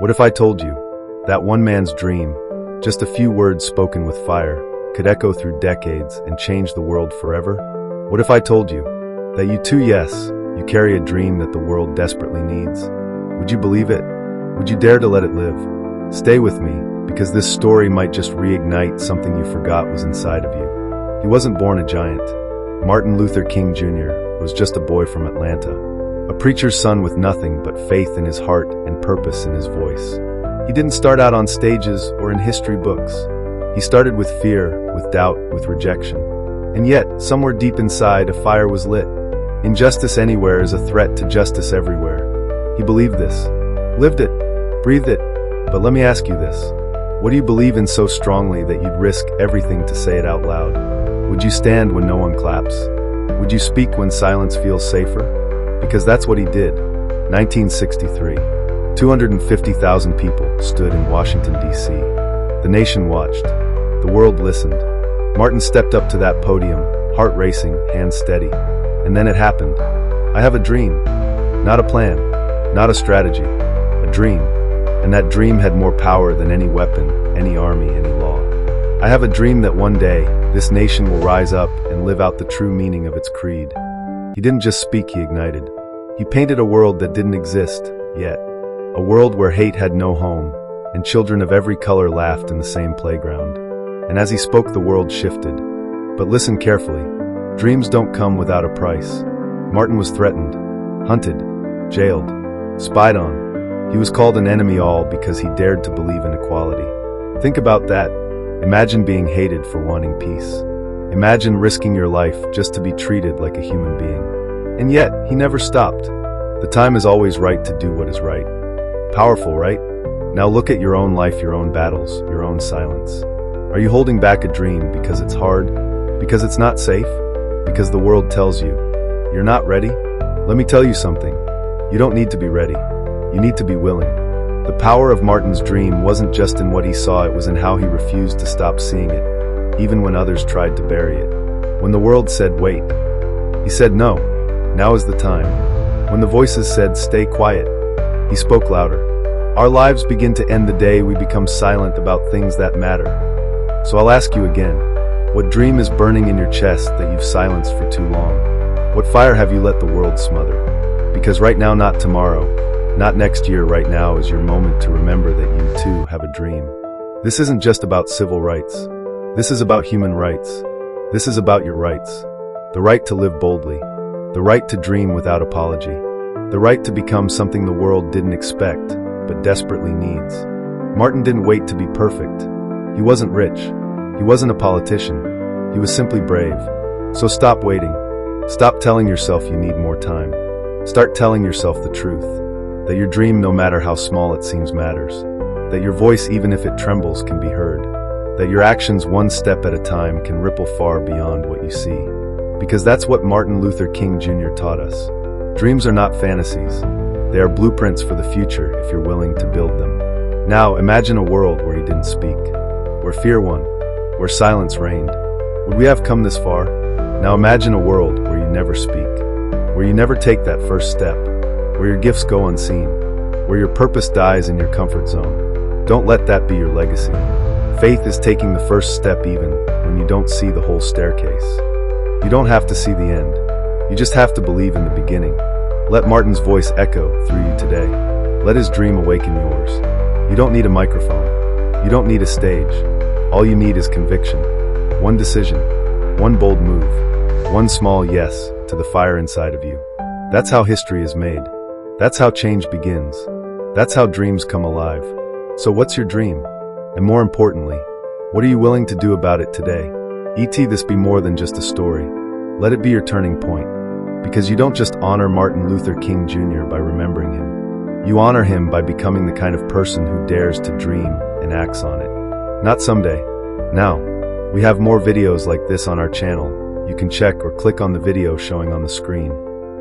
What if I told you that one man's dream, just a few words spoken with fire, could echo through decades and change the world forever? What if I told you that you too, yes, you carry a dream that the world desperately needs? Would you believe it? Would you dare to let it live? Stay with me, because this story might just reignite something you forgot was inside of you. He wasn't born a giant. Martin Luther King Jr. was just a boy from Atlanta, a preacher's son with nothing but faith in his heart and purpose in his voice. He didn't start out on stages or in history books. He started with fear, with doubt, with rejection. And yet, somewhere deep inside, a fire was lit. Injustice anywhere is a threat to justice everywhere. He believed this, lived it, breathed it. But let me ask you this. What do you believe in so strongly that you'd risk everything to say it out loud? Would you stand when no one claps? Would you speak when silence feels safer? Because that's what he did. 1963. 250,000 people stood in Washington, D.C. The nation watched. The world listened. Martin stepped up to that podium, heart racing, hands steady. And then it happened. I have a dream. Not a plan. Not a strategy. A dream. And that dream had more power than any weapon, any army, any law. I have a dream that one day, this nation will rise up and live out the true meaning of its creed. He didn't just speak, he ignited. He painted a world that didn't exist, yet. A world where hate had no home, and children of every color laughed in the same playground. And as he spoke, the world shifted. But listen carefully. Dreams don't come without a price. Martin was threatened, hunted, jailed, spied on. He was called an enemy, all because he dared to believe in equality. Think about that. Imagine being hated for wanting peace. Imagine risking your life just to be treated like a human being. And yet, he never stopped. The time is always right to do what is right. Powerful, right? Now look at your own life, your own battles, your own silence. Are you holding back a dream because it's hard? Because it's not safe? Because the world tells you, you're not ready? Let me tell you something. You don't need to be ready. You need to be willing. The power of Martin's dream wasn't just in what he saw, it was in how he refused to stop seeing it, even when others tried to bury it. When the world said, wait, he said, no, now is the time. When the voices said, stay quiet, he spoke louder. Our lives begin to end the day we become silent about things that matter. So I'll ask you again, what dream is burning in your chest that you've silenced for too long? What fire have you let the world smother? Because right now, not tomorrow, not next year, right now is your moment to remember that you too have a dream. This isn't just about civil rights. This is about human rights. This is about your rights. The right to live boldly. The right to dream without apology. The right to become something the world didn't expect, but desperately needs. Martin didn't wait to be perfect. He wasn't rich. He wasn't a politician. He was simply brave. So stop waiting. Stop telling yourself you need more time. Start telling yourself the truth. That your dream, no matter how small it seems, matters. That your voice, even if it trembles, can be heard. That your actions, one step at a time, can ripple far beyond what you see. Because that's what Martin Luther King Jr. taught us. Dreams are not fantasies. They are blueprints for the future if you're willing to build them. Now, imagine a world where he didn't speak. Where fear won. Where silence reigned. Would we have come this far? Now imagine a world where you never speak. Where you never take that first step. Where your gifts go unseen, where your purpose dies in your comfort zone. Don't let that be your legacy. Faith is taking the first step even when you don't see the whole staircase. You don't have to see the end. You just have to believe in the beginning. Let Martin's voice echo through you today. Let his dream awaken yours. You don't need a microphone. You don't need a stage. All you need is conviction. One decision. One bold move. One small yes to the fire inside of you. That's how history is made. That's how change begins. That's how dreams come alive. So what's your dream? And more importantly, what are you willing to do about it today? This be more than just a story. Let it be your turning point. Because you don't just honor Martin Luther King Jr. by remembering him. You honor him by becoming the kind of person who dares to dream and acts on it. Not someday. Now. We have more videos like this on our channel. You can check or click on the video showing on the screen.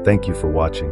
Thank you for watching.